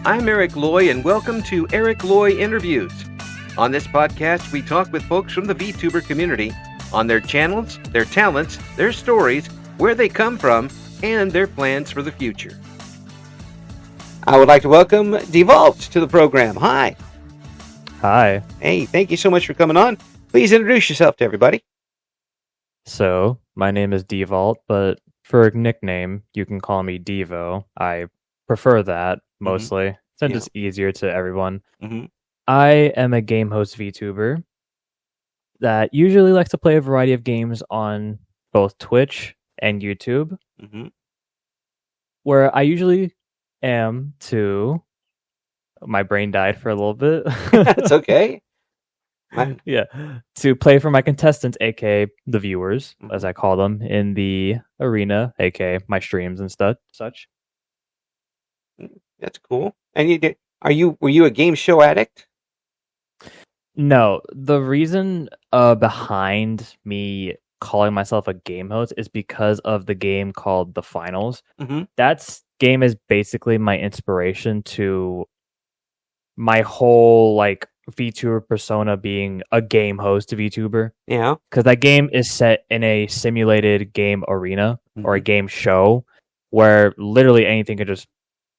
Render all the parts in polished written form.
I'm Eric Loy, and welcome to Eric Loy Interviews. On this podcast, we talk with folks from the VTuber community on their channels, their talents, their stories, where they come from, and their plans for the future. I would like to welcome Devault to the program. Hi. Hi. Hey, thank you so much for coming on. Please introduce yourself to everybody. So, my name is Devault, but for a nickname, you can call me Devo. I prefer that mostly, since it's easier to everyone. I am a game host VTuber that usually likes to play a variety of games on both Twitch and YouTube, where I usually am to... My brain died for a little bit. That's okay. To play for my contestants, aka the viewers, as I call them, in the arena, aka my streams and such. That's cool. And were you a game show addict? No, the reason behind me calling myself a game host is because of the game called The Finals. That game is basically my inspiration to my whole VTuber persona being a game host VTuber. Yeah. Because that game is set in a simulated game arena or a game show where literally anything could just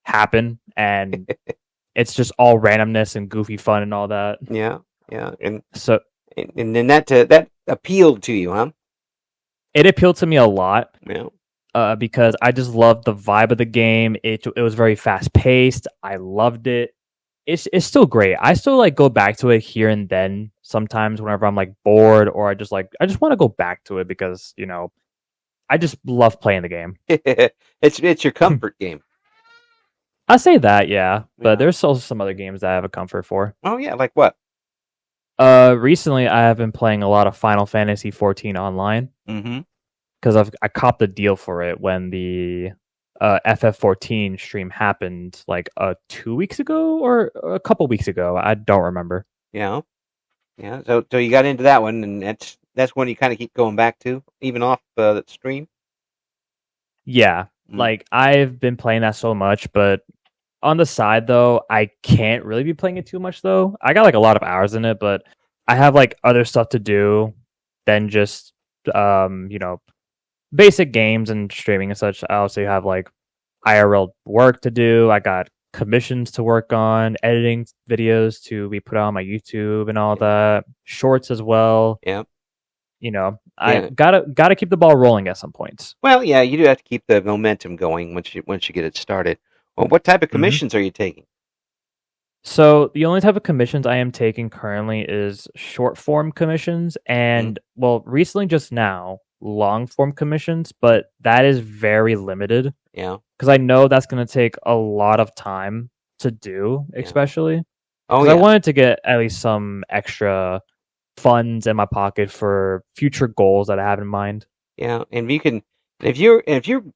happen, and it's just all randomness and goofy fun and all that. Yeah. And so then that appealed to you, huh? It appealed to me a lot. Yeah. Because I just loved the vibe of the game. It was very fast paced. I loved it. It's still great. I still go back to it here and then sometimes whenever I'm bored, or I just want to go back to it because I just love playing the game. It's your comfort game. I say that, yeah, but there's also some other games that I have a comfort for. Oh yeah, like what? Recently I have been playing a lot of Final Fantasy 14 online. Because I copped a deal for it when the FF14 stream happened 2 weeks ago or a couple weeks ago. I don't remember. Yeah. So you got into that one, and that's one you kind of keep going back to, even off that stream. Yeah, I've been playing that so much, but on the side though, I can't really be playing it too much though. I got a lot of hours in it, but I have other stuff to do than just basic games and streaming and such. I also have IRL work to do. I got commissions to work on, editing videos to be put on my YouTube and all that, shorts as well. Yeah. I gotta keep the ball rolling at some points. Well, yeah, you do have to keep the momentum going once you get it started. Well, what type of commissions are you taking? So the only type of commissions I am taking currently is short form commissions and recently just now long form commissions, but that is very limited. Yeah. Because I know that's going to take a lot of time to do, especially. Oh, yeah. I wanted to get at least some extra funds in my pocket for future goals that I have in mind. Yeah, and if you're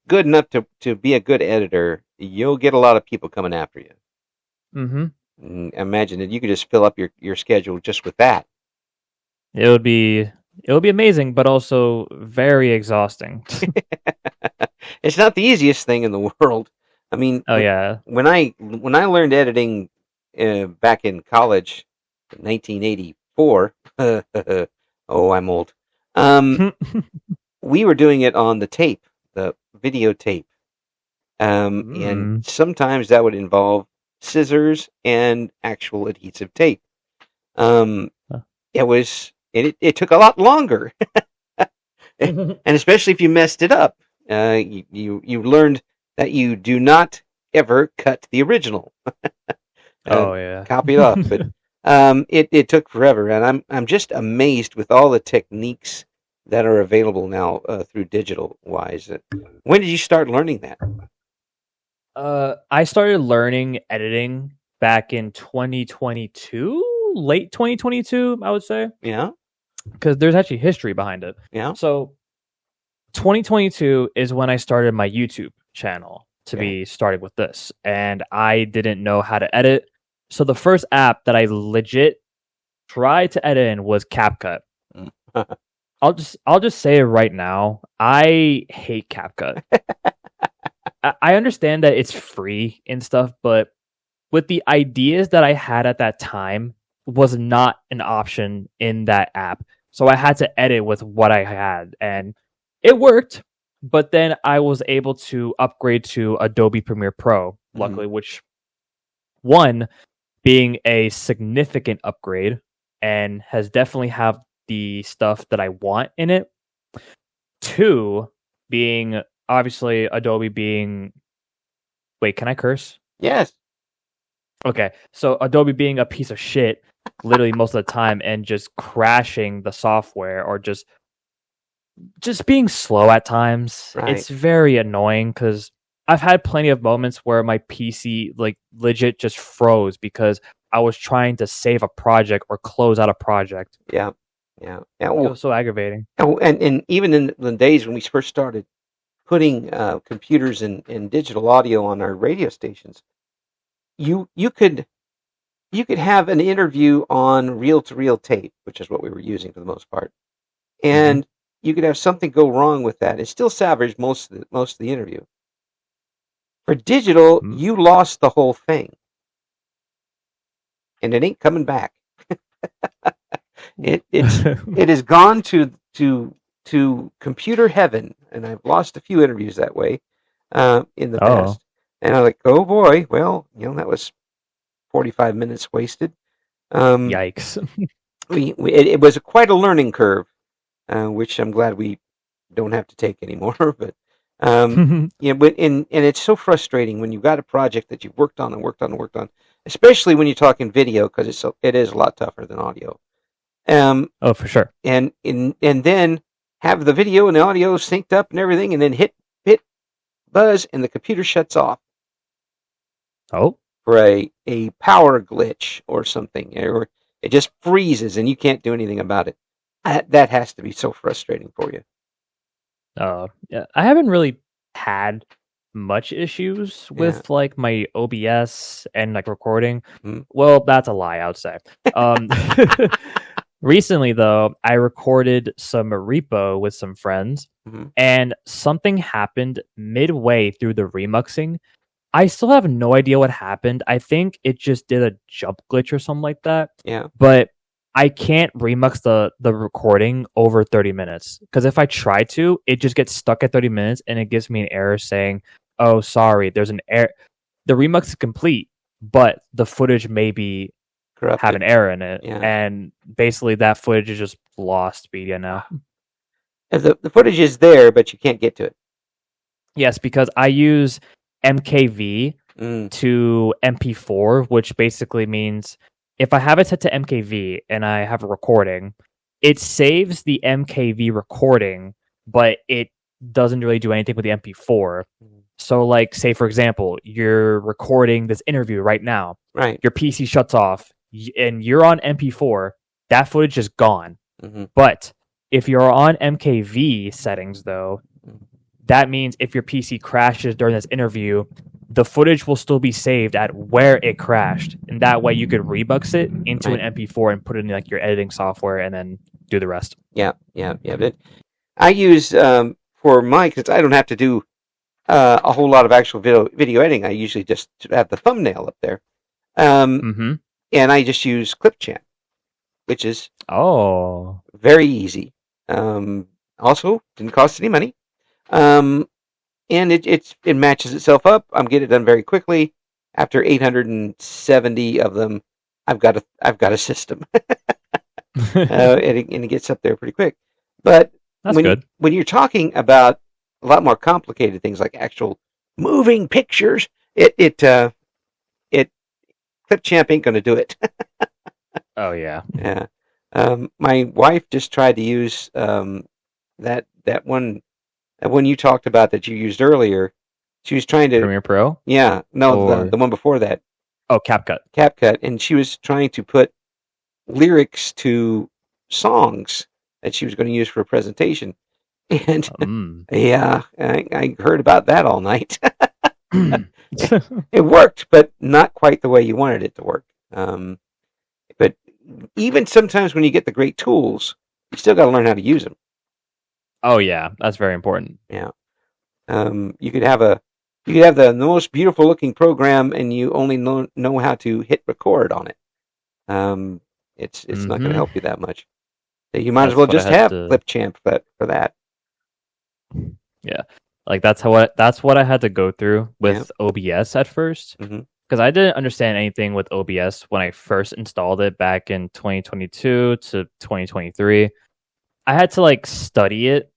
good enough to be a good editor, you'll get a lot of people coming after you. Imagine that you could just fill up your schedule just with that. It would be amazing, but also very exhausting. It's not the easiest thing in the world. I mean, when I learned editing back in college, in 1984. Oh, I'm old. We were doing it on the tape, the videotape, and sometimes that would involve scissors and actual adhesive tape. It took a lot longer, and especially if you messed it up, you learned that you do not ever cut the original. Copy it off, but it took forever, and I'm just amazed with all the techniques that are available now through digital wise. When did you start learning that? I started learning editing back in 2022, late 2022, I would say. Yeah. Because there's actually history behind it. Yeah. So 2022 is when I started my YouTube channel to be started with this, and I didn't know how to edit. So the first app that I legit tried to edit in was CapCut. I'll just say it right now. I hate CapCut. I understand that it's free and stuff, but with the ideas that I had at that time was not an option in that app. So I had to edit with what I had, and it worked. But then I was able to upgrade to Adobe Premiere Pro, luckily, which one being a significant upgrade and has definitely have the stuff that I want in it. Two being obviously Adobe being. Wait, can I curse? Yes. Okay, so Adobe being a piece of shit literally most of the time and just crashing the software or just being slow at times. Right. It's very annoying because I've had plenty of moments where my PC like legit just froze because I was trying to save a project or close out a project. Yeah. It was so aggravating. And even in the days when we first started putting computers and digital audio on our radio stations, you could have an interview on reel-to-reel tape, which is what we were using for the most part, and you could have something go wrong with that. It still salvaged most of the interview. For digital, you lost the whole thing, and it ain't coming back. it has gone to computer heaven, and I've lost a few interviews that way in the past. And I'm like, oh boy, well, that was 45 minutes wasted. Yikes! It was quite a learning curve, which I'm glad we don't have to take anymore. But and it's so frustrating when you've got a project that you've worked on, especially when you're talking video, because it is a lot tougher than audio. For sure. And then have the video and the audio synced up and everything, and then hit buzz, and the computer shuts off. Oh. For a power glitch or something, or it just freezes and you can't do anything about it. That has to be so frustrating for you. Yeah, I haven't really had much issues with like my OBS and like recording. Well, that's a lie, I would say. Recently, though, I recorded some repo with some friends, and something happened midway through the remixing. I still have no idea what happened. I think it just did a jump glitch or something like that. Yeah. But I can't remix the recording over 30 minutes, because if I try to, it just gets stuck at 30 minutes and it gives me an error saying, oh, sorry, there's an error. The remix is complete, but the footage may be corrupted, have an error in it. Yeah. And basically that footage is just lost media now. The footage is there, but you can't get to it. Yes, because I use MKV to MP4, which basically means if I have it set to MKV and I have a recording, it saves the MKV recording, but it doesn't really do anything with the MP4. So, like, say, for example, you're recording this interview right now. Right. Your PC shuts off, and you're on MP4. That footage is gone. But if you're on MKV settings, though, that means if your PC crashes during this interview, the footage will still be saved at where it crashed, and that way you could rebux it into an MP4 and put it in like your editing software, and then do the rest. Yeah. But I use for my, because I don't have to do a whole lot of actual video editing. I usually just have the thumbnail up there, and I just use Clipchamp, which is very easy. Also, didn't cost any money. And it matches itself up. I'm getting it done very quickly. After 870 of them, I've got a system, and it gets up there pretty quick. But when you're talking about a lot more complicated things like actual moving pictures, Clipchamp ain't going to do it. Oh yeah. Yeah. My wife just tried to use that one you talked about that you used earlier. She was trying to Premiere Pro. Yeah, no, the one before that. Oh, CapCut. CapCut, and she was trying to put lyrics to songs that she was going to use for a presentation. And yeah, I heard about that all night. It worked, but not quite the way you wanted it to work. But even sometimes when you get the great tools, you still got to learn how to use them. Oh yeah, that's very important. Yeah. You could have a You could have the most beautiful looking program, and you only know how to hit record on it. It's not going to help you that much. You might as well That's what I just had have to. Clipchamp for that. Yeah, like that's what I had to go through Yeah. with OBS at first, Mm-hmm. because I didn't understand anything with OBS when I first installed it back in 2022 to 2023. I had to like study it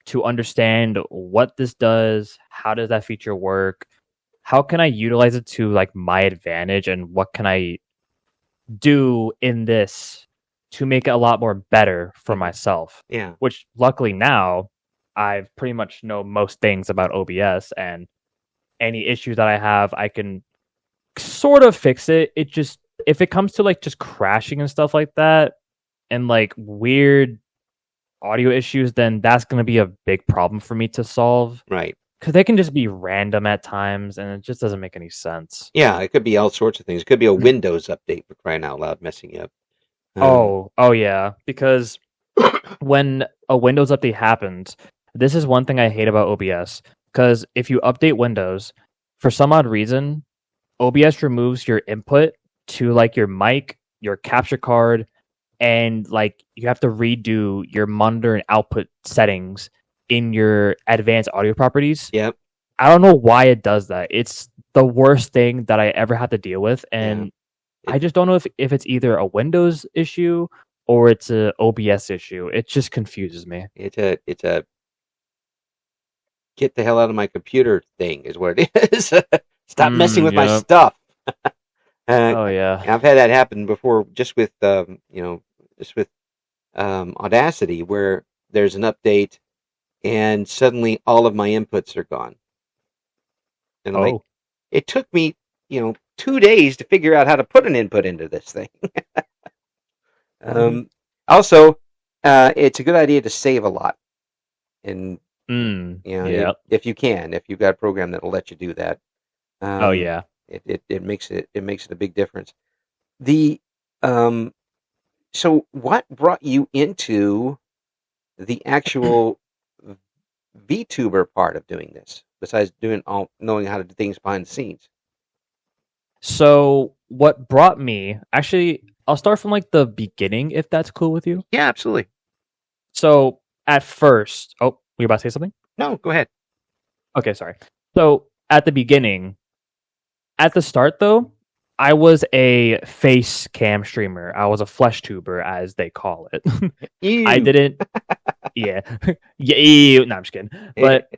to understand what this does, how does that feature work, how can I utilize it to like my advantage, and what can I do in this to make it a lot more better for myself. Yeah. Which luckily now I've pretty much know most things about OBS, and any issues that I have, I can sort of fix it. It just, if it comes to like just crashing and stuff like that and like weird audio issues, then that's going to be a big problem for me to solve. Right. Because they can just be random at times, and it just doesn't make any sense. Yeah, it could be all sorts of things. It could be a Windows update, for crying out loud, messing you up. Oh yeah. Because when a Windows update happens, this is one thing I hate about OBS. Because if you update Windows, for some odd reason, OBS removes your input to like your mic, your capture card, and like you have to redo your monitor and output settings in your advanced audio properties. Yep. I don't know why it does that. It's the worst thing that I ever had to deal with, and I just don't know if it's either a Windows issue or it's a OBS issue. It just confuses me. It's a get the hell out of my computer thing is what it is. Stop messing with my stuff. Oh yeah. I've had that happen before, just with Audacity, where there's an update and suddenly all of my inputs are gone. And like, it took me 2 days to figure out how to put an input into this thing. Also, it's a good idea to save a lot, and if you can, if you've got a program that'll let you do that. It makes it a big difference. So what brought you into the actual VTuber part of doing this, besides knowing how to do things behind the scenes? So what brought me, actually, I'll start from like the beginning, if that's cool with you. Yeah, absolutely. So at first, were you about to say something? No, go ahead. Okay, sorry. So at the beginning, at the start though, I was a face cam streamer. I was a flesh tuber, as they call it. I didn't. Yeah. Yeah. No, I'm just kidding. But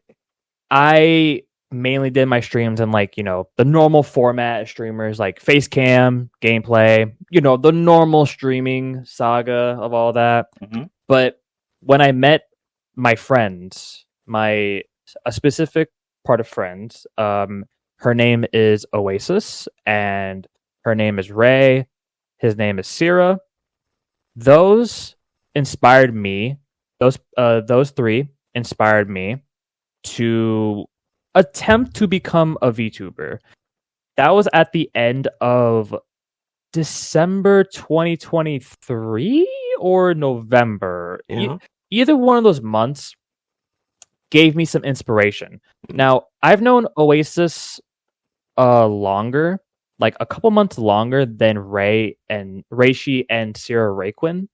I mainly did my streams in like, the normal format of streamers, like face cam, gameplay, the normal streaming saga of all that. Mm-hmm. But when I met my friends, a specific part of friends, her name is Oasis, and her name is Ray. His name is Sierra. Those inspired me. Those three inspired me to attempt to become a VTuber. That was at the end of December 2023 or November. Yeah. Either one of those months gave me some inspiration. Now, I've known Oasis longer, like a couple months longer than Reishi and Sierra Raekwin,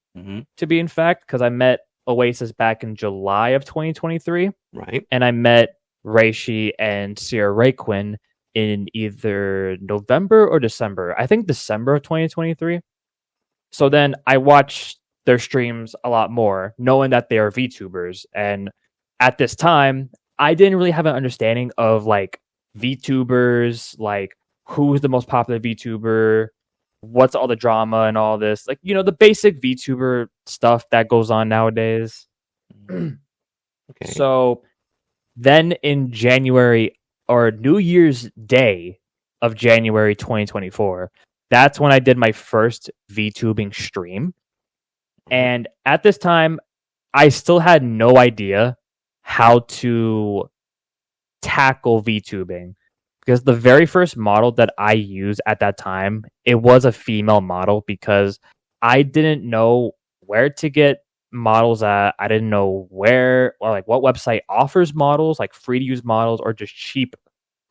to be in fact, because I met Oasis back in July of 2023. Right. And I met Reishi and Sierra Raekwin in either November or December. I think December of 2023. So then I watched their streams a lot more, knowing that they are VTubers. And at this time, I didn't really have an understanding of like VTubers, like who's the most popular VTuber, what's all the drama and all this, like the basic VTuber stuff that goes on nowadays. Okay. So then in January, or New Year's Day of January 2024, that's when I did my first VTubing stream. And at this time, I still had no idea how to tackle VTubing, because the very first model that I used at that time, it was a female model, because I didn't know where to get models at. I didn't know where, or like what website offers models, like free to use models or just cheap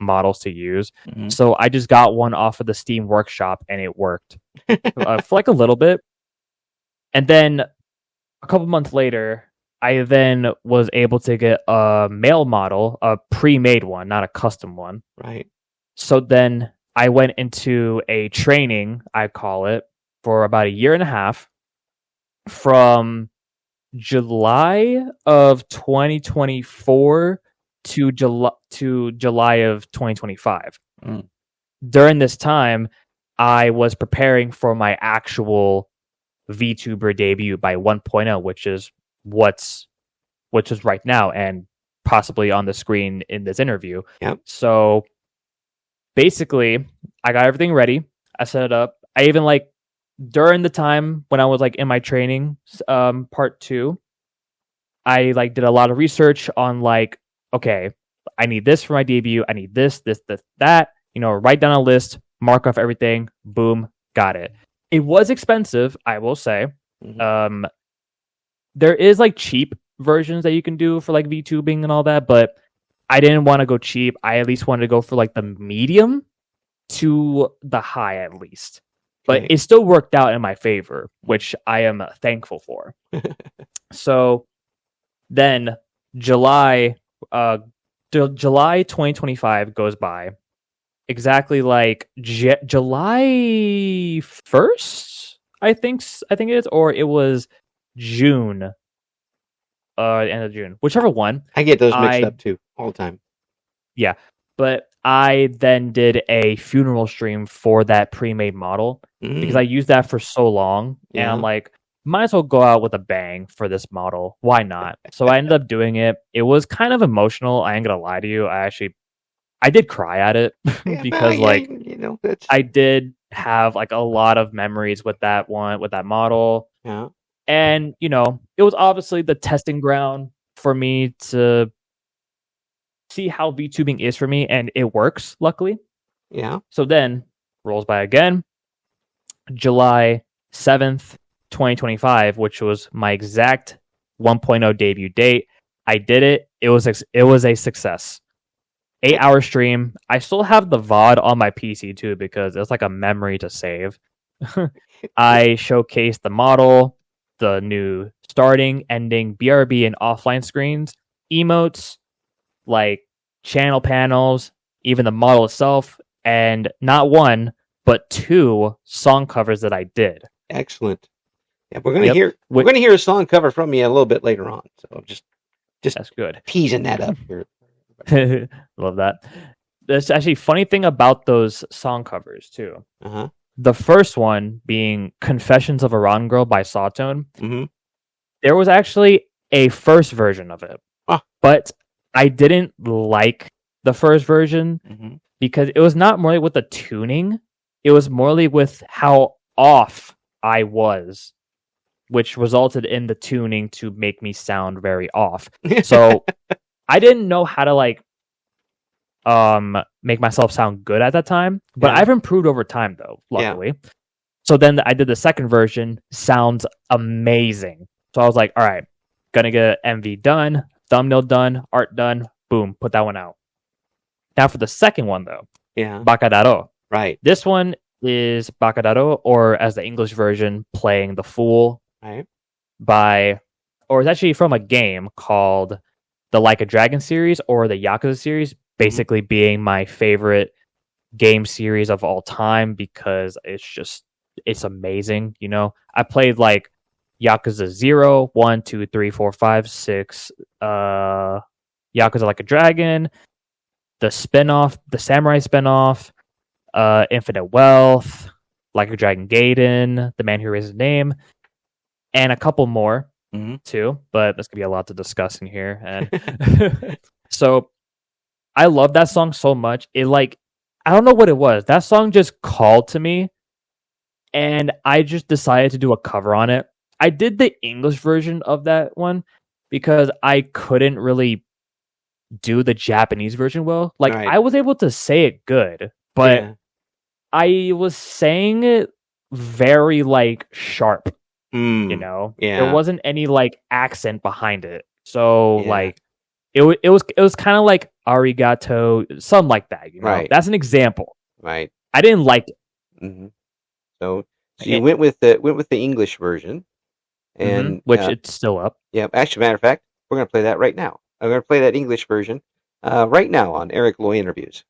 models to use. So I just got one off of the Steam Workshop, and it worked for like a little bit. And then a couple months later, I then was able to get a male model, a pre-made one, not a custom one. Right. So then I went into a training, I call it, for about a year and a half from July of 2024 to July of 2025. During this time, I was preparing for my actual VTuber debut by 1.0, which is right now and possibly on the screen in this interview. Yep. So basically, I got everything ready. I set it up. I even like during the time when I was like in my training, part 2, I like did a lot of research on like, okay, I need this for my debut. I need this, that. Write down a list, mark off everything. Boom, got it. It was expensive, I will say. There is like cheap versions that you can do for like VTubing and all that, but I didn't want to go cheap. I at least wanted to go for like the medium to the high at least. But it still worked out in my favor, which I am thankful for. So then July 2025 goes by. Exactly like July 1st, I think it is, or it was June, end of June, whichever one. I get those mixed up too all the time. Yeah, but I then did a funeral stream for that pre-made model because I used that for so long, and I'm like, might as well go out with a bang for this model. Why not? So I ended up doing it. It was kind of emotional. I ain't gonna lie to you. I did cry at it because I did have like a lot of memories with that model. Yeah. And, it was obviously the testing ground for me to see how VTubing is for me, and it works, luckily. Yeah. So then, rolls by again, July 7th, 2025, which was my exact 1.0 debut date. I did it. It was a success. 8-hour stream. I still have the VOD on my PC too because it's like a memory to save. I showcased the model, the new starting, ending, BRB, and offline screens, emotes, like channel panels, even the model itself, and not one, but 2 song covers that I did. Excellent. Yeah, we're gonna hear a song cover from you a little bit later on. So just that's good. Teasing that up here. Love that. There's actually a funny thing about those song covers too. Uh-huh. The first one being "Confessions of a Rotten Girl" by Sawtone. Mm-hmm. There was actually a first version of it, but I didn't like the first version because it was not more with the tuning; it was more with how off I was, which resulted in the tuning to make me sound very off. So I didn't know how to make myself sound good at that time, but I've improved over time though, luckily. Yeah. So then I did the second version, sounds amazing. So I was like, all right, gonna get MV done, thumbnail done, art done, boom, put that one out. Now for the second one though, Bakadaro. Right. This one is Bakadaro, or as the English version, Playing the Fool. Right. Or it's actually from a game called the Like a Dragon series or the Yakuza series, basically being my favorite game series of all time because it's amazing. I played like Yakuza 0, 1, 2, 3, 4, 5, 6, Yakuza Like a Dragon, the spinoff, the Samurai spinoff, Infinite Wealth, Like a Dragon Gaiden, The Man Who Raised His Name, and a couple more. Too, but there's gonna be a lot to discuss in here, and so I love that song so much. I don't know what it was. That song just called to me, and I just decided to do a cover on it. I did the English version of that one because I couldn't really do the Japanese version well. I was able to say it good, but I was saying it very sharp. There wasn't any accent behind it, so it was kind of like arigato, something like that. Right. That's an example. Right. I didn't like it. Mm-hmm. So you went with the English version, and which it's still up. Yeah, actually, matter of fact, we're going to play that right now. I'm going to play that English version right now on Eric Loy Interviews.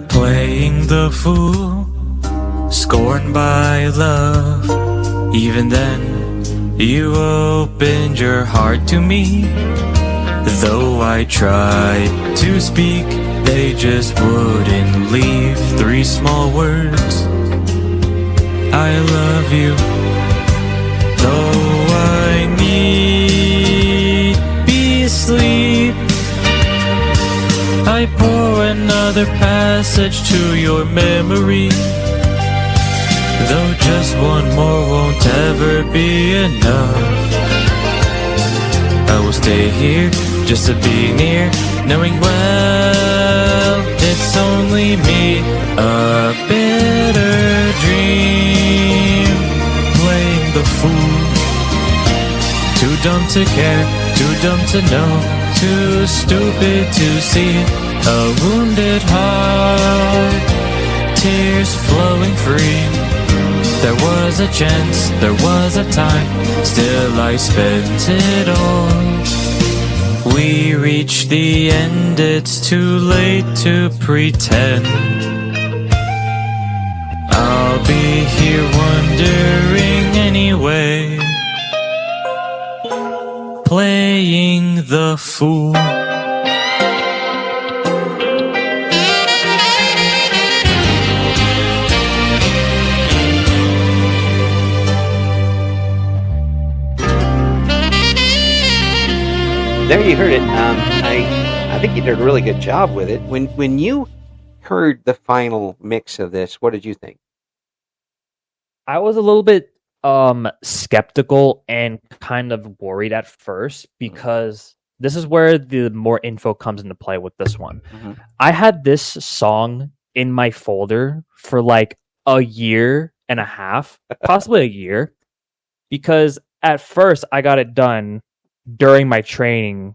Playing the fool, scorned by love. Even then, you opened your heart to me. Though I tried to speak, they just wouldn't leave. 3 small words, I love you. Though I need be asleep, I pour another passage to your memory. Though just one more won't ever be enough, I will stay here just to be near, knowing well it's only me, a bitter dream, playing the fool. Too dumb to care, too dumb to know, too stupid to see. A wounded heart, tears flowing free. There was a chance, there was a time, still I spent it all. We reached the end, it's too late to pretend. I'll be here wondering anyway, playing the fool. There you heard it. I think you did a really good job with it. When you heard the final mix of this, what did you think? I was a little bit skeptical and kind of worried at first because this is where the more info comes into play with this one. Mm-hmm. I had this song in my folder for like a year and a half, possibly a year, because at first I got it done during my training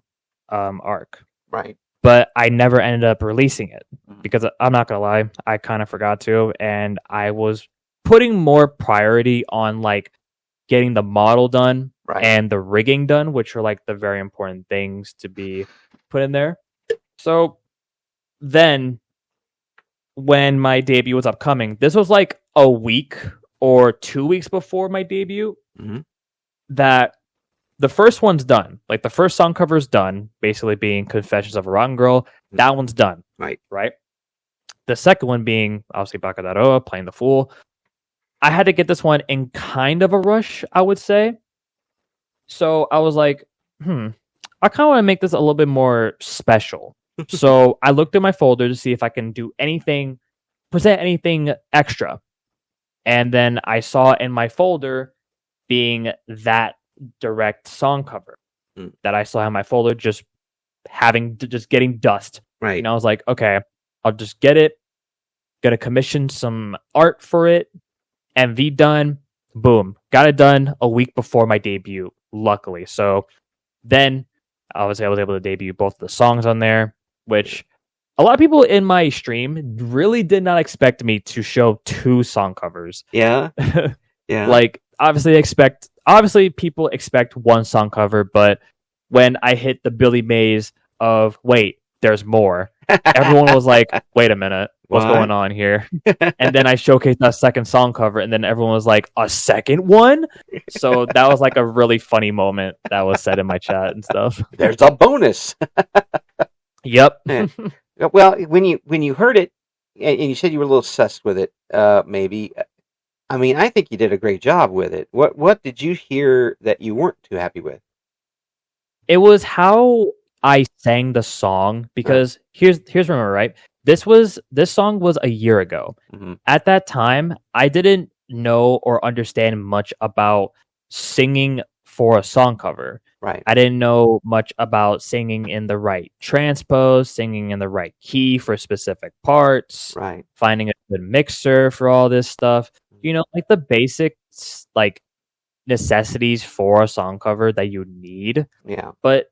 arc. Right. But I never ended up releasing it because I'm not going to lie, I kind of forgot to, and I was putting more priority on like getting the model done and the rigging done, which are like the very important things to be put in there. So then when my debut was upcoming, this was like a week or 2 weeks before my debut, that the first one's done. Like the first song cover is done, basically being Confessions of a Rotten Girl. That one's done. Right. The second one being obviously Bakadaroa, Playing the Fool. I had to get this one in kind of a rush, I would say. So I was like, I kind of want to make this a little bit more special. So I looked in my folder to see if I can do anything, present anything extra. And then I saw in my folder being that direct song cover that I still have in my folder, just getting dust. Right. And I was like, okay, I'll just get it. Gonna commission some art for it. MV done. Boom. Got it done a week before my debut, luckily. So then I was able to debut both the songs on there, which a lot of people in my stream really did not expect me to show 2 song covers. Yeah. Yeah. Like obviously people expect 1 song cover, but when I hit the Billy Mays of wait, there's more, everyone was like, wait a minute, what's going on here? And then I showcased that second song cover, and then everyone was like, a second one? So that was like a really funny moment that was said in my chat and stuff. There's a bonus. Yep. Well, when you heard it, and you said you were a little sussed with it, maybe. I mean, I think you did a great job with it. What did you hear that you weren't too happy with? It was how I sang the song, because here's remember, right? This song was a year ago. At that time, I didn't know or understand much about singing for a song cover. Right. I didn't know much about singing in the right transpose, singing in the right key for specific parts, Right. finding a good mixer for all this stuff. Like the basic like necessities for a song cover that you need. Yeah. But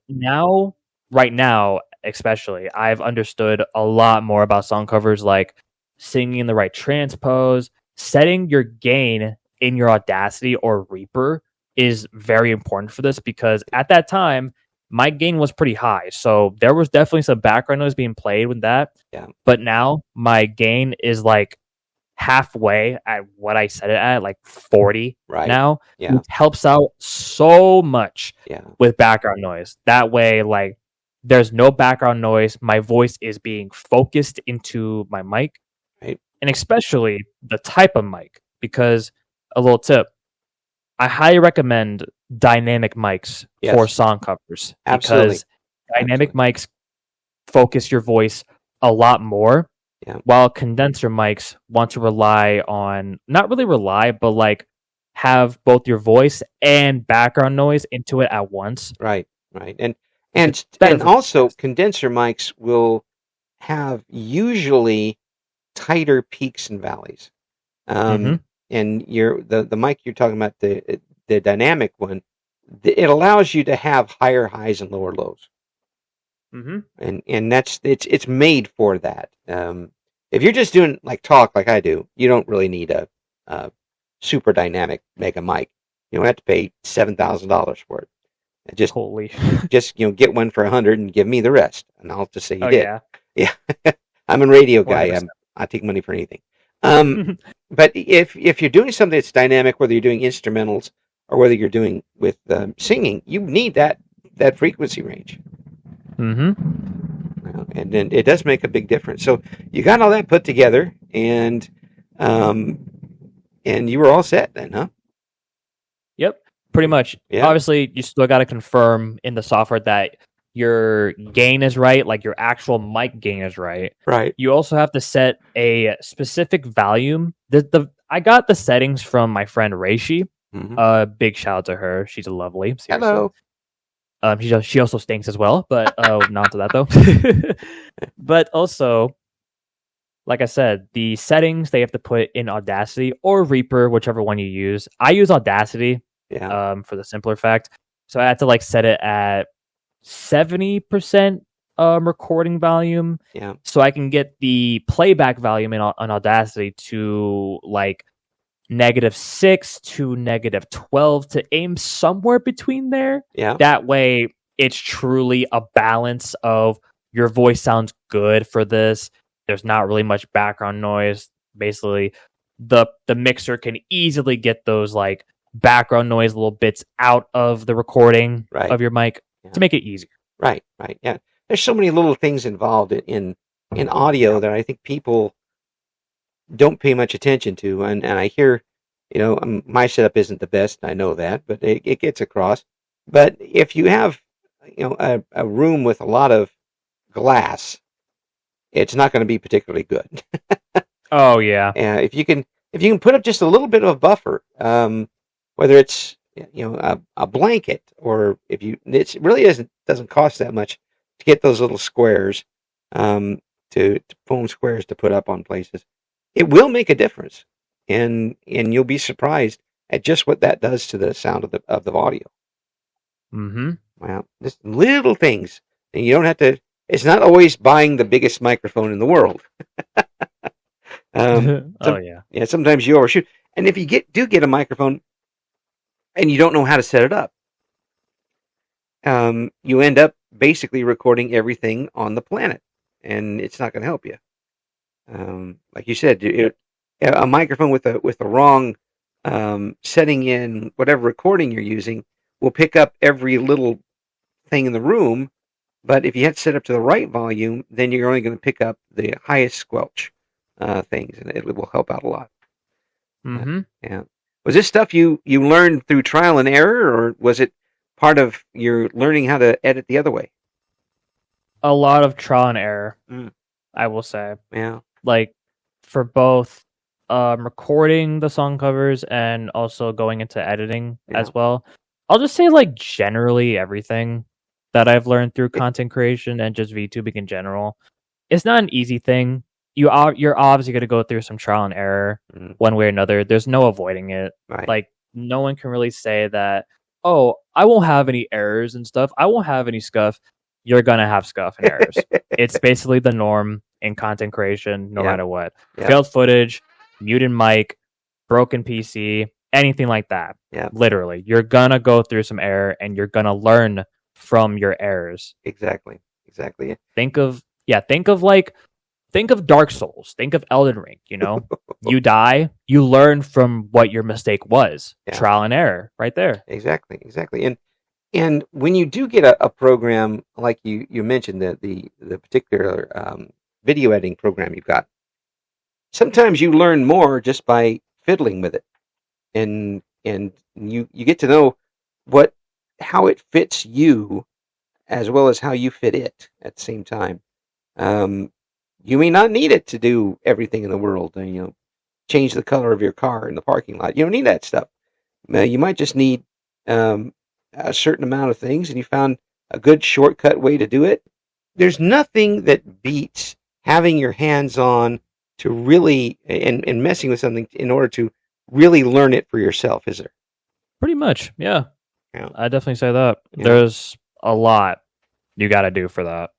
right now, especially, I've understood a lot more about song covers, like singing in the right transpose, setting your gain in your Audacity or Reaper is very important for this, because at that time my gain was pretty high, so there was definitely some background noise being played with that. Yeah. But now my gain is like halfway at what I set it at, like 40 now, which helps out so much with background noise. That way, like, there's no background noise. My voice is being focused into my mic, right? And especially the type of mic, because a little tip, I highly recommend dynamic mics for song covers. Absolutely. Because dynamic mics focus your voice a lot more. While condenser mics want to not really rely, but like have both your voice and background noise into it at once. Right. And also condenser mics will have usually tighter peaks and valleys. And the mic you're talking about, the dynamic one, it allows you to have higher highs and lower lows. And it's made for that. If you're just doing like talk like I do, you don't really need a super dynamic mega mic. You don't have to pay $7,000 for it. Just get one for $100 and give me the rest, and I'll just say you did. Yeah. I'm a radio guy. I take money for anything. But if you're doing something that's dynamic, whether you're doing instrumentals or whether you're doing with singing, you need that frequency range. And then it does make a big difference. So you got all that put together, and you were all set then, huh? Yep, pretty much. Yeah. Obviously, you still got to confirm in the software that your gain is right, like your actual mic gain is right. Right. You also have to set a specific volume. I got the settings from my friend Reishi. Big shout out to her. She's lovely. Seriously. Hello. She also stinks as well, but not to that though. But also, like I said, the settings they have to put in Audacity or Reaper, whichever one you use. I use Audacity. For the simpler fact. So I had to set it at 70% recording volume. So I can get the playback volume on Audacity to -6 to -12 to aim somewhere between there. That way it's truly a balance of your voice sounds good for this. There's not really much background noise. Basically, the mixer can easily get those background noise little bits out of the recording of your mic to make it easier. Right. Yeah. There's so many little things involved in audio that I think people don't pay much attention to, and I hear, my setup isn't the best. I know that, but it gets across. But if you have, a room with a lot of glass, it's not going to be particularly good. Oh yeah. If you can put up just a little bit of a buffer, whether it's a blanket, or it really doesn't cost that much to get those little squares, to foam squares to put up on places. It will make a difference, and you'll be surprised at just what that does to the sound of the audio. Well, just little things, and you don't have to. It's not always buying the biggest microphone in the world. Yeah. Sometimes you overshoot, and if you do get a microphone and you don't know how to set it up, you end up basically recording everything on the planet, and it's not going to help you. Like you said, a microphone with the wrong setting in whatever recording you're using will pick up every little thing in the room, but if you have to set up to the right volume, then you're only going to pick up the highest squelch things, and it will help out a lot. Yeah. Was this stuff you learned through trial and error, or was it part of your learning how to edit the other way? A lot of trial and error, I will say. Yeah. For both recording the song covers and also going into editing as well. I'll just say like generally everything that I've learned through content creation and just VTubing in general. It's not an easy thing. You're obviously going to go through some trial and error one way or another. There's no avoiding it. Right. Like no one can really say that, oh, I won't have any errors and stuff. I won't have any scuff. You're going to have scuff and errors. It's basically the norm in content creation, no matter what. Failed footage, muted mic, broken PC, anything like that. Yeah. Literally. You're going to go through some error and you're going to learn from your errors. Exactly. Think of Dark Souls. Think of Elden Ring, you know? You die, you learn from what your mistake was. Trial and error right there. Exactly. And when you do get a program like you mentioned, the particular video editing program you've got, sometimes you learn more just by fiddling with it. And you get to know how it fits you as well as how you fit it at the same time. You may not need it to do everything in the world. Change the color of your car in the parking lot. You don't need that stuff. You might just need a certain amount of things, and you found a good shortcut way to do it. There's nothing that beats having your hands on to really and messing with something in order to really learn it for yourself, is there? Pretty much, yeah. I definitely say that. There's a lot you got to do for that.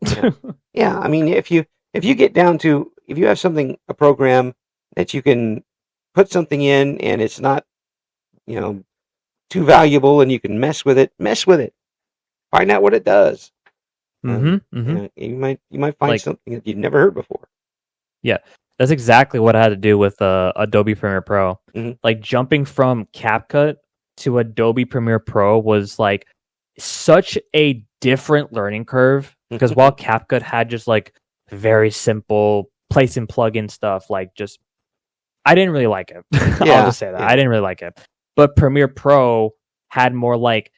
Yeah, I mean, if you get down to, if you have a program that you can put something in and it's not, too valuable and you can mess with it. Find out what it does. You might find something that you've never heard before. Yeah, that's exactly what I had to do with Adobe Premiere Pro. Like jumping from CapCut to Adobe Premiere Pro was like such a different learning curve, because while CapCut had just like very simple place and plug-in stuff, like just I didn't really like it. I'll just say that. I didn't really like it. But Premiere Pro had more like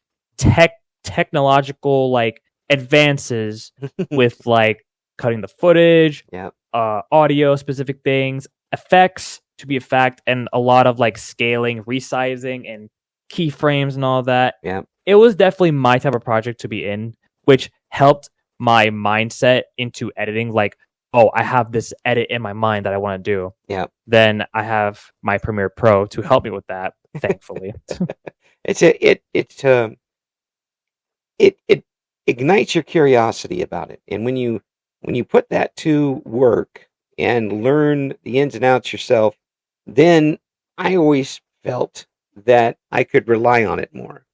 technological like advances with like cutting the footage, audio specific things, effects to be a fact, and a lot of like scaling, resizing, and keyframes and all that. Yeah. It was definitely my type of project to be in, which helped my mindset into editing. Like, oh, I have this edit in my mind that I want to do. Yeah. Then I have my Premiere Pro to help me with that, thankfully. It ignites your curiosity about it. And when you put that to work and learn the ins and outs yourself, then I always felt that I could rely on it more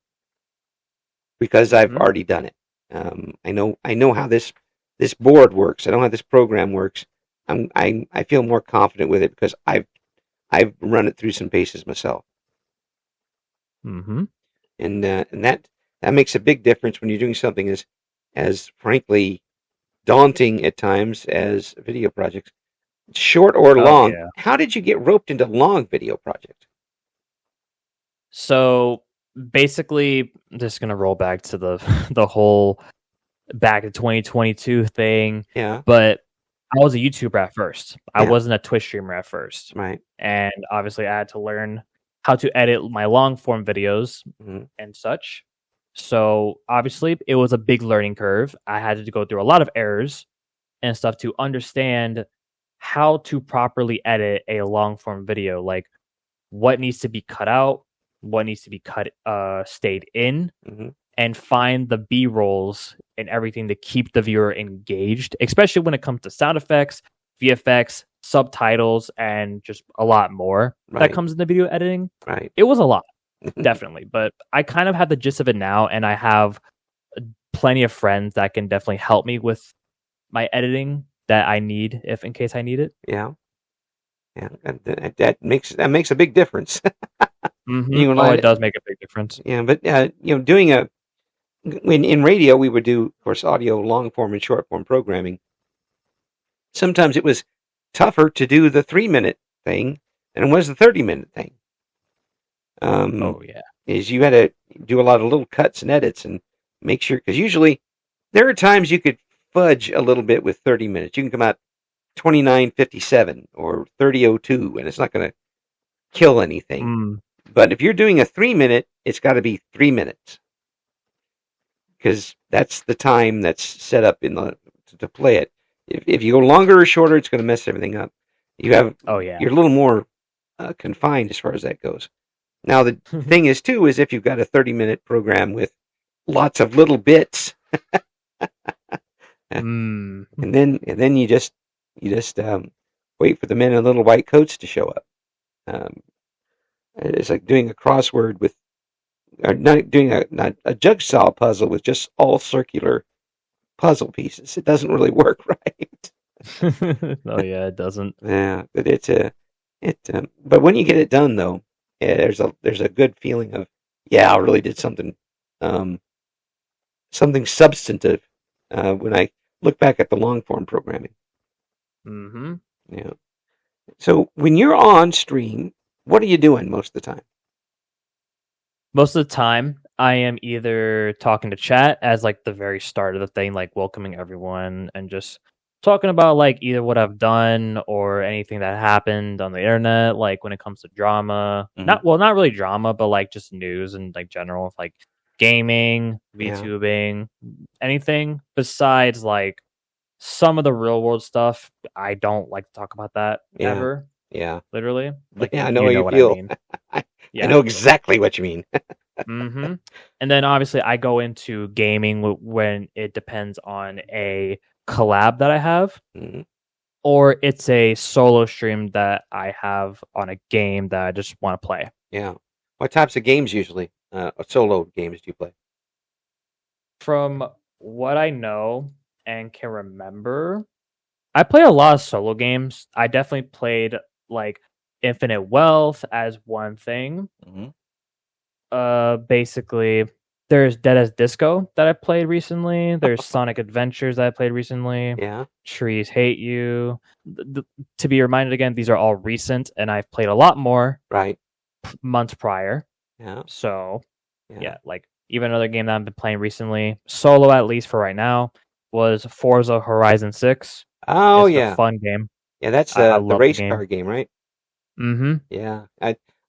because I've already done it. I know how this board works. I know how this program works. I feel more confident with it because I've run it through some paces myself. And that makes a big difference when you're doing something as frankly daunting at times as video projects, short or long. Yeah. How did you get roped into long video projects? So basically, I'm just gonna roll back to the whole back to 2022 thing. Yeah. But I was a YouTuber at first. I wasn't a Twitch streamer at first. Right. And obviously I had to learn how to edit my long form videos and such. So obviously it was a big learning curve. I had to go through a lot of errors and stuff to understand how to properly edit a long form video. Like what needs to be cut out, what needs to be stayed in, and find the B-rolls and everything to keep the viewer engaged, especially when it comes to sound effects, VFX, subtitles, and just a lot more that comes into video editing. Right. It was a lot, definitely. But I kind of have the gist of it now, and I have plenty of friends that can definitely help me with my editing that I need in case I need it. Yeah. Yeah. That makes a big difference. It does make a big difference. Yeah, but doing in radio, we would do, of course, audio long form and short form programming. Sometimes it was tougher to do the 3-minute thing than it was the 30-minute thing. Is you had to do a lot of little cuts and edits and make sure, because usually there are times you could fudge a little bit with 30 minutes. You can come out 29:57 or 30:02, and it's not going to kill anything. But if you're doing a 3-minute, it's got to be 3 minutes. because that's the time that's set up to play it. If you go longer or shorter, it's going to mess everything up. You're a little more confined as far as that goes. Now the thing is too is if you've got a 30-minute program with lots of little bits, and then you just wait for the men in little white coats to show up. It's like doing a crossword with, or not doing a jigsaw puzzle with just all circular puzzle pieces. It doesn't really work right. Oh yeah, it doesn't. Yeah, but but when you get it done though, there's a good feeling of, yeah, I really did something substantive when I look back at the long form programming. Mm-hmm. Yeah. So when you're on stream, what are you doing most of the time? Most of the time, I am either talking to chat as like the very start of the thing, like welcoming everyone and just talking about like either what I've done or anything that happened on the internet, like when it comes to drama. Not really drama, but like just news and like general, like gaming, VTubing, anything besides like some of the real world stuff. I don't like to talk about that ever. Yeah. Literally. Like, I know how you feel. What I mean. I know exactly what you mean. Mm-hmm. And then obviously I go into gaming when it depends on a collab that I have, or it's a solo stream that I have on a game that I just want to play. Yeah. What types of games usually? Solo games do you play? From what I know and can remember, I play a lot of solo games. I definitely played like Infinite Wealth as one thing. Basically, there's Dead as Disco that I played recently. There's Sonic Adventures that I played recently. Yeah. Trees Hate You. To be reminded again, these are all recent, and I've played a lot more. Right. Months prior. Yeah. So, yeah, like even another game that I've been playing recently, solo at least for right now, was Forza Horizon 6. Oh, it's yeah. a fun game. Yeah, that's the race car game, right? Mm-hmm. Yeah.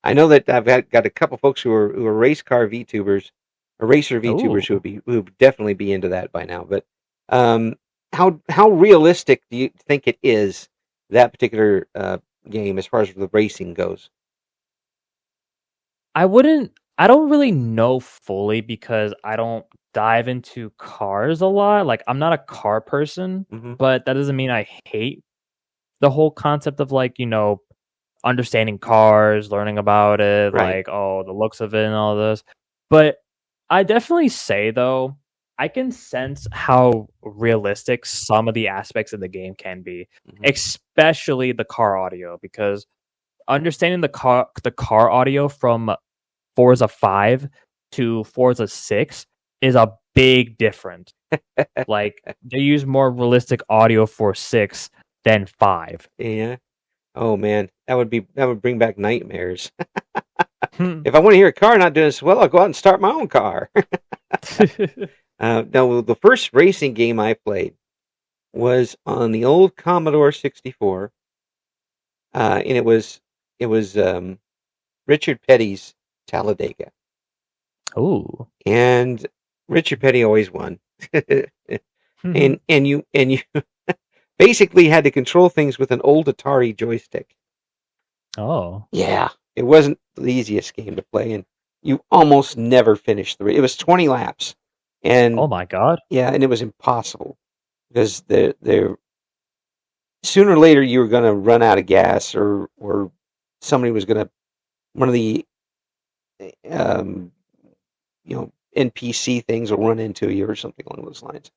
I know that I've got a couple folks who are race car VTubers, or racer VTubers who would definitely be into that by now. But how realistic do you think it is, that particular game, as far as the racing goes? I don't really know fully because I don't dive into cars a lot. Like, I'm not a car person, but that doesn't mean I hate the whole concept of like, understanding cars, learning about it, like, the looks of it and all this. But I definitely say, though, I can sense how realistic some of the aspects of the game can be, especially the car audio, because understanding the car audio from Forza 5 to Forza 6 is a big difference. Like, they use more realistic audio for 6 than 5. Yeah. Oh man, that would bring back nightmares. If I want to hear a car not doing this well, I'll go out and start my own car. No, the first racing game I played was on the old Commodore 64, and it was Richard Petty's Talladega. Oh, and Richard Petty always won, and you basically had to control things with an old Atari joystick. Oh, yeah, it wasn't the easiest game to play, and you almost never finished the race. It was 20 laps, and oh my god, yeah, and it was impossible because they're sooner or later you were going to run out of gas, or somebody was going to, one of the NPC things will run into you or something along those lines.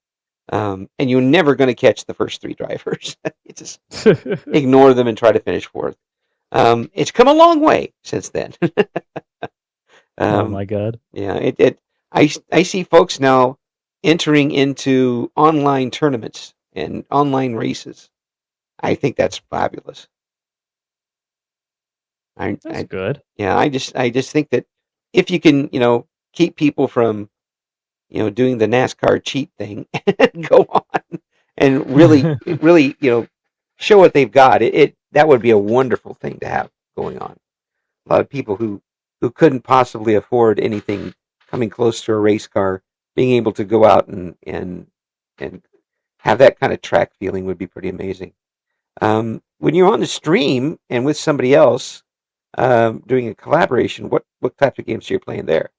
And you're never going to catch the first 3 drivers. You just ignore them and try to finish fourth. It's come a long way since then. Oh my god. Yeah, I see folks now entering into online tournaments and online races. I think that's fabulous. That's good. Yeah, I just think that if you can, keep people from, doing the NASCAR cheat thing and go on and really, show what they've got, that would be a wonderful thing to have going on. A lot of people who couldn't possibly afford anything coming close to a race car being able to go out and have that kind of track feeling would be pretty amazing. When you're on the stream and with somebody else doing a collaboration, what type of games are you playing there?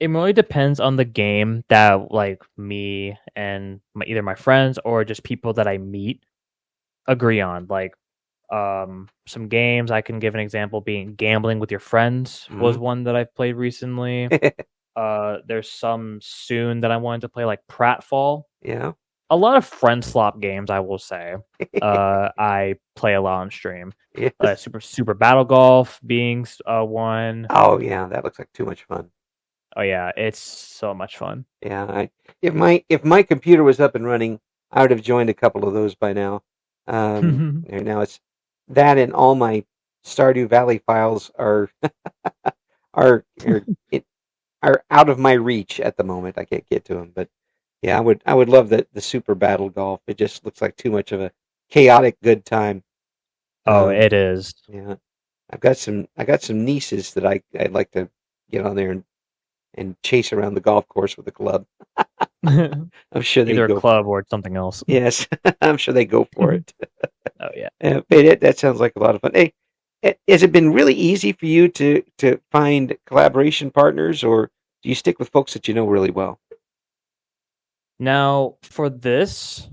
It really depends on the game that like me and either my friends or just people that I meet agree on. Like some games I can give an example being Gambling with Your Friends was one that I've played recently. There's some soon that I wanted to play, like Pratfall. Yeah. A lot of friend slop games, I will say. I play a lot on stream. Yes. Super Battle Golf being one. Oh yeah, that looks like too much fun. Oh yeah, it's so much fun. Yeah, if my computer was up and running, I would have joined a couple of those by now. And now it's that, and all my Stardew Valley files are are are out of my reach at the moment. I can't get to them, but yeah, I would love the Super Battle Golf. It just looks like too much of a chaotic good time. Oh, it is. Yeah, I got some nieces that I'd like to get on there and chase around the golf course with a club. I'm sure they either go a club or something else. Yes, I'm sure they go for it. Oh yeah, that sounds like a lot of fun. Hey, has it been really easy for you to find collaboration partners, or do you stick with folks that you know really well? Now for this,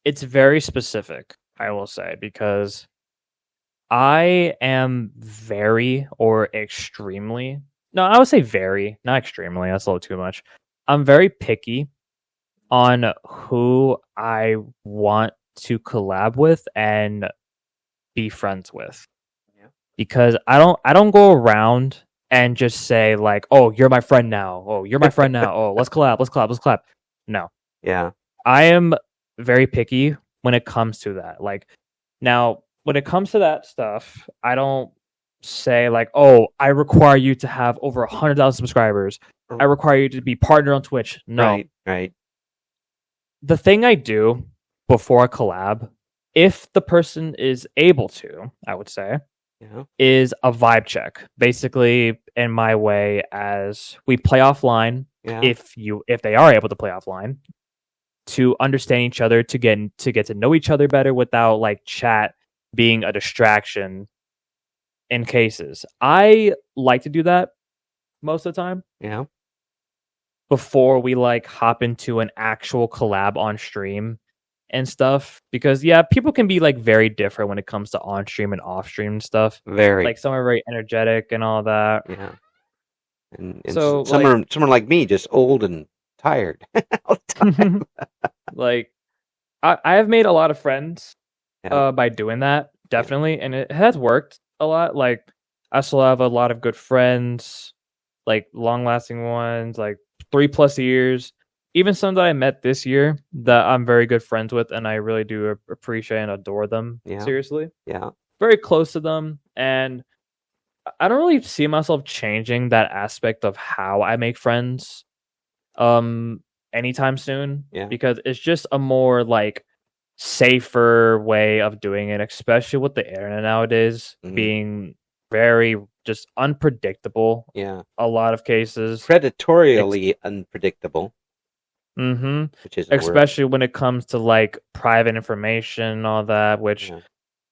it's very specific, I will say, because I am very or extremely. No, I would say very, not extremely. That's a little too much. I'm very picky on who I want to collab with and be friends with. Yeah. Because I don't go around and just say like, "Oh, you're my friend now. Oh, you're my friend now. Oh, let's collab. No. Yeah. I am very picky when it comes to that. Like now, when it comes to that stuff, I don't say like, "Oh, I require you to have over 100,000 subscribers. I require you to be partnered on Twitch." No. Right. The thing I do before a collab, if the person is able to, I would say, is a vibe check. Basically, in my way, as we play offline, if they are able to play offline, to understand each other, to get to know each other better without like chat being a distraction in cases. I like to do that most of the time. Yeah. Before we like hop into an actual collab on stream and stuff, because people can be like very different when it comes to on stream and off stream stuff. Very. Like some are very energetic and all that. Yeah. And so some are like me, just old and tired all the time. Like I have made a lot of friends by doing that, definitely, and it has worked a lot. Like I still have a lot of good friends, like long lasting ones, like 3+ years. Even some that I met this year that I'm very good friends with, and I really do appreciate and adore them. Seriously, very close to them, and I don't really see myself changing that aspect of how I make friends, anytime soon. Because it's just a more like safer way of doing it, especially with the internet nowadays being very just unpredictable. A lot of cases, predatorially unpredictable. Which is especially when it comes to like private information and all that, which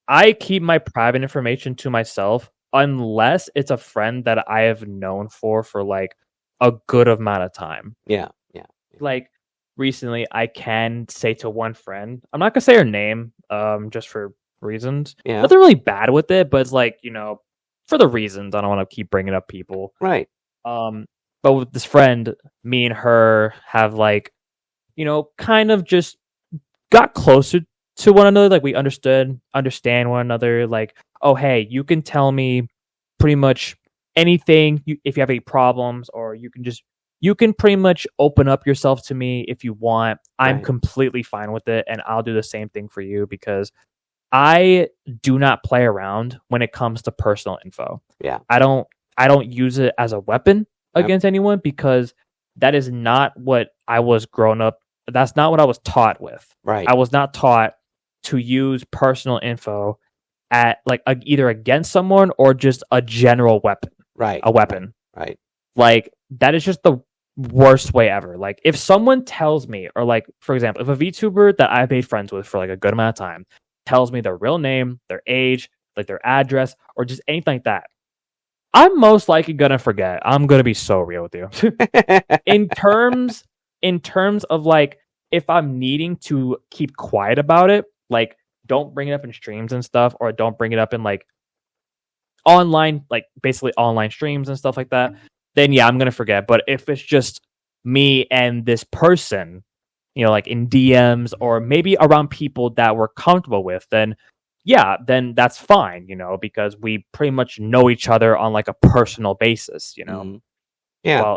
I keep my private information to myself unless it's a friend that I have known for like a good amount of time. Like recently I can say to one friend, I'm not gonna say her name just for reasons. Nothing really bad with it, but it's like, for the reasons I don't want to keep bringing up people. Right. But with this friend, me and her have like, kind of just got closer to one another. Like we understand one another. Like, oh, hey, you can tell me pretty much anything if you have any problems, or you can pretty much open up yourself to me if you want. I'm completely fine with it, and I'll do the same thing for you because I do not play around when it comes to personal info. I don't use it as a weapon against anyone because that is not what I was grown up. That's not what I was taught with. Right. I was not taught to use personal info at like either against someone or just a general weapon. Right. A weapon. Right. Like that is just the worst way ever. Like, if someone tells me, or like, for example, if a VTuber that I've made friends with for like a good amount of time tells me their real name, their age, like their address, or just anything like that, I'm most likely gonna forget. I'm gonna be so real with you. in terms of like, if I'm needing to keep quiet about it, like, don't bring it up in streams and stuff, or don't bring it up in like online, like basically online streams and stuff like that, then yeah, I'm gonna forget. But if it's just me and this person, like in DMs or maybe around people that we're comfortable with, then yeah, then that's fine, because we pretty much know each other on like a personal basis, Mm-hmm. Yeah.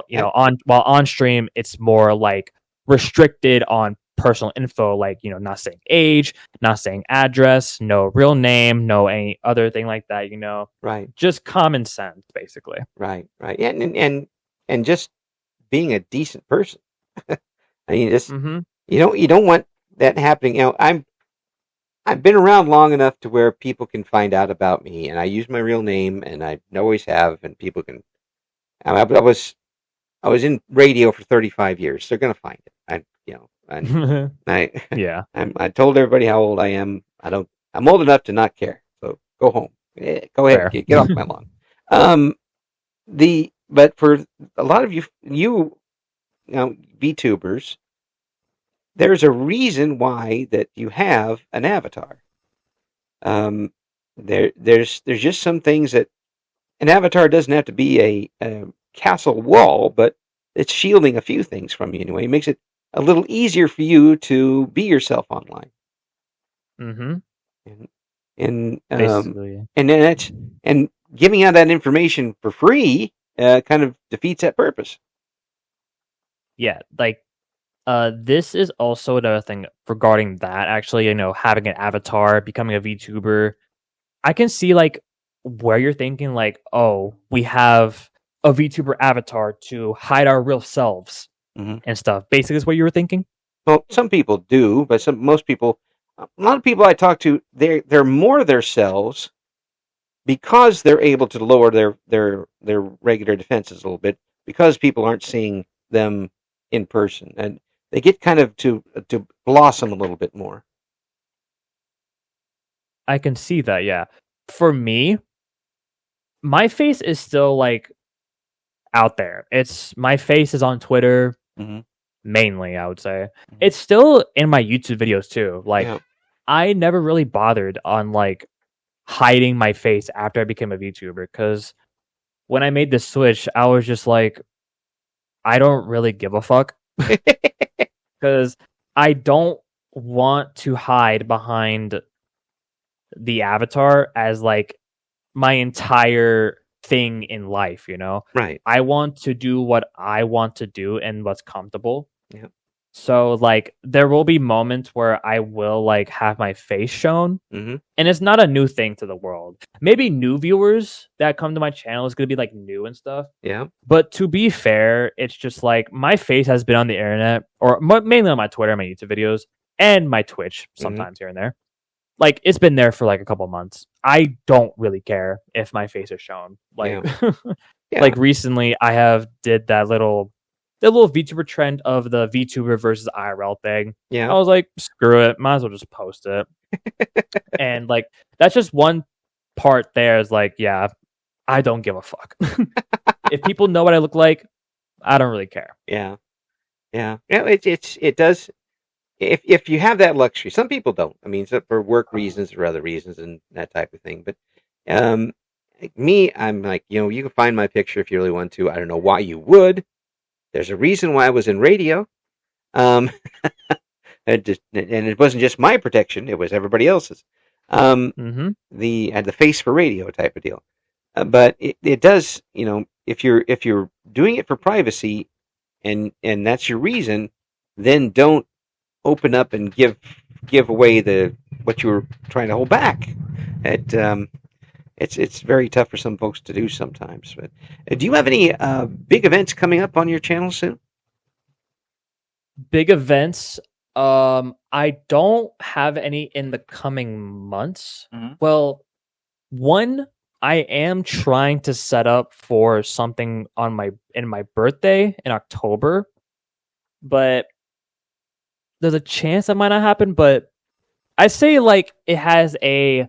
While on stream, it's more like restricted on personal info, like, not saying age, not saying address, no real name, no any other thing like that, Right. just common sense, basically. Right. Yeah, and just being a decent person. I mean, just you don't want that happening. I've been around long enough to where people can find out about me, and I use my real name, and I always have, and people can. I was in radio for 35 years. They're gonna find it. Yeah. I told everybody how old I am. I'm old enough to not care. So go home. Go ahead. Get off my lawn. But for a lot of you VTubers, there's a reason why that you have an avatar. There's just some things that an avatar doesn't have to be a castle wall, but it's shielding a few things from you anyway. It makes it a little easier for you to be yourself online. And giving out that information for free kind of defeats that purpose. Yeah, like this is also another thing regarding that. Actually, having an avatar, becoming a VTuber, I can see like where you're thinking, like, oh, we have a VTuber avatar to hide our real selves and stuff. Basically, is what you were thinking. Well, some people do, but most people, a lot of people I talk to, they're more their selves because they're able to lower their regular defenses a little bit because people aren't seeing them in person, and they get kind of to blossom a little bit more. I can see that, yeah. For me, my face is still like out there. My face is on Twitter mainly, I would say. It's still in my YouTube videos too. Like, I never really bothered on like hiding my face after I became a VTuber, because when I made the switch, I was just like, I don't really give a fuck. Because I don't want to hide behind the avatar as like my entire thing in life, Right. I want to do what I want to do and what's comfortable. Yeah. So like there will be moments where I will like have my face shown, and it's not a new thing to the world. Maybe new viewers that come to my channel is going to be like new and stuff. Yeah. But to be fair, it's just like my face has been on the internet, or mainly on my Twitter, my YouTube videos, and my Twitch sometimes here and there. Like, it's been there for like a couple months. I don't really care if my face is shown. Like, like recently, I did that little VTuber trend of the VTuber versus IRL thing. Yeah, I was like, screw it, might as well just post it. And like, that's just one part. There is like, yeah, I don't give a fuck. If people know what I look like, I don't really care. Yeah. It does. If you have that luxury, some people don't. I mean, for work reasons or other reasons and that type of thing. But me, I'm like, you can find my picture if you really want to. I don't know why you would. There's a reason why I was in radio. And it wasn't just my protection; it was everybody else's. The face for radio type of deal. But it does, if you're doing it for privacy, and that's your reason, then don't open up and give away what you were trying to hold back. It's very tough for some folks to do sometimes. But do you have any big events coming up on your channel soon? Big events? I don't have any in the coming months. Well, one I am trying to set up for something on my birthday in October, but there's a chance that might not happen. But I say like it has a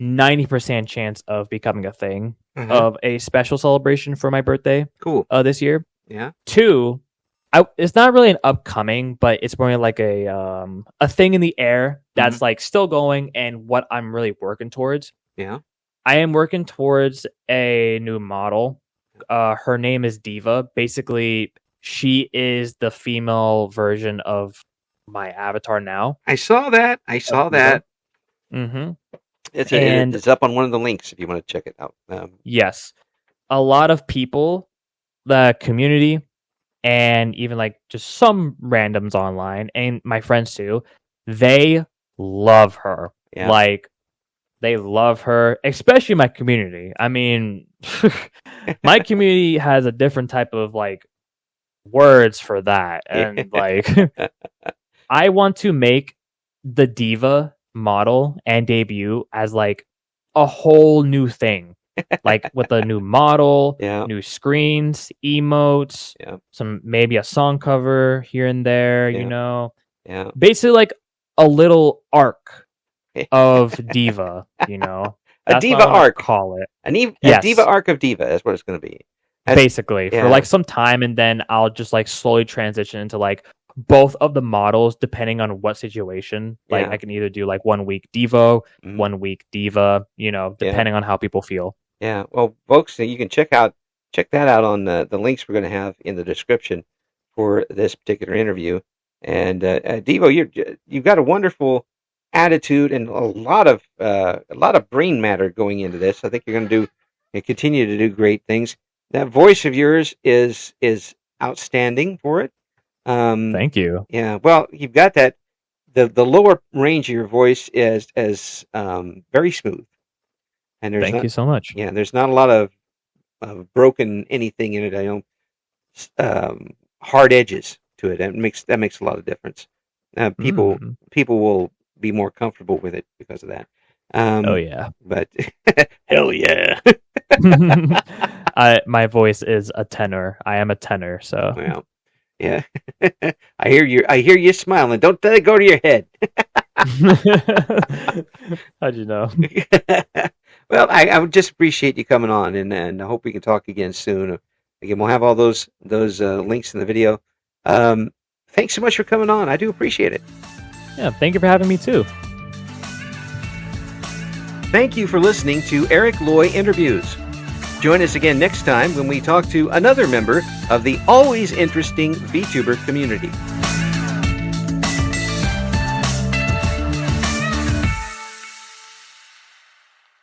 90% chance of becoming a thing of a special celebration for my birthday. Cool. This year. Yeah. 2, it's not really an upcoming, but it's more like a thing in the air that's like still going and what I'm really working towards. Yeah. I am working towards a new model. Her name is Diva. Basically, she is the female version of my avatar now. I saw that. Mm-hmm. It's up on one of the links if you want to check it out. Yes. A lot of people, the community, and even like just some randoms online, and my friends too, they love her. Yeah. Like, they love her, especially my community. I mean, my community has a different type of like words for that. And like, I want to make the Diva model and debut as like a whole new thing. Like with a new model, new screens, emotes, maybe a song cover here and there, you know. Yeah. Basically like a little arc of Diva, you know. That's a Diva arc. Call it. A Diva arc of Diva is what it's going to be. Basically, for like some time, and then I'll just like slowly transition into like both of the models depending on what situation. Like I can either do like 1 week Devo, 1 week Diva, you know, depending on how people feel. Yeah. Well, folks, you can check that out on the links we're going to have in the description for this particular interview. And Devo, you've got a wonderful attitude and a lot of brain matter going into this. I think you're going to continue to do great things. That voice of yours is outstanding for it. Thank you. Yeah. Well, you've got that. The lower range of your voice is very smooth. And thank you so much. Yeah, there's not a lot of broken anything in it. I don't hard edges to it. That makes a lot of difference. People will be more comfortable with it because of that. Oh yeah, but hell yeah. My voice is a tenor. I am a tenor, so well, yeah. I hear you smiling. Don't let it go to your head. How'd you know? Well, I would just appreciate you coming on, and I hope we can talk again soon. Again, we'll have all those links in the video. Thanks so much for coming on. I do appreciate it. Yeah, thank you for having me too. Thank you for listening to Eric Loy Interviews. Join us again next time when we talk to another member of the always interesting VTuber community.